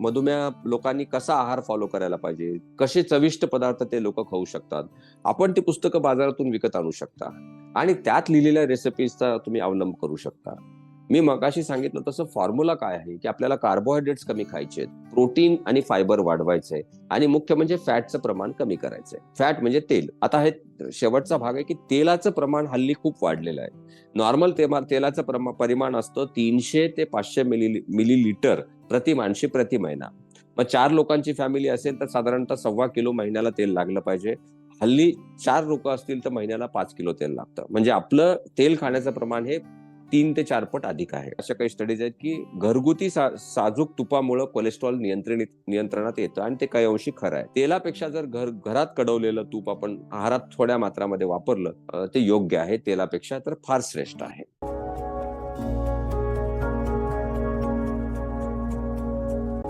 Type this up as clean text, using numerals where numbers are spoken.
मधुमेह लोकांनी कसा आहार फॉलो करायला पाहिजे, कसे चविष्ट पदार्थ ते लोक खाऊ शकतात, आपण ती पुस्तकं बाजारातून विकत आणू शकता आणि त्यात लिहिलेल्या रेसिपीजचा तुम्ही अवलंब करू शकता. मी मगाशी सांगितलं तसं फॉर्म्युला काय आहे, की आपल्याला कार्बोहायड्रेट्स कमी खायचे, प्रोटीन आणि फायबर वाढवायचंय आणि मुख्य म्हणजे फॅटचं प्रमाण कमी करायचंय. फॅट म्हणजे तेल. आता हे शेवटचा भाग आहे, की तेलाचं प्रमाण हल्ली खूप वाढलेलं आहे. नॉर्मल तेलाचं परिमाण असतं 300 ते 500 मिलीलिटर प्रति माणशी प्रति महिना. मग 4 लोकांची फॅमिली असेल तर साधारणतः 1.25 किलो महिन्याला तेल लागलं पाहिजे. हल्ली 4 लोक असतील तर महिन्याला 5 किलो तेल लागतं. म्हणजे आपलं तेल खाण्याचं प्रमाण हे 3 ते 4 पट अधिक आहे. अशा काही स्टडीज आहेत, की घरगुती साजूक तुपामुळे कोलेस्ट्रॉल नियंत्रणात येतं आणि ते काही अंशी खरं आहे. तेलापेक्षा जर घरात कढवलेलं तूप आपण आहारात थोड्या मात्रामध्ये वापरलं ते योग्य आहे तेलापेक्षा तर फार श्रेष्ठ आहे.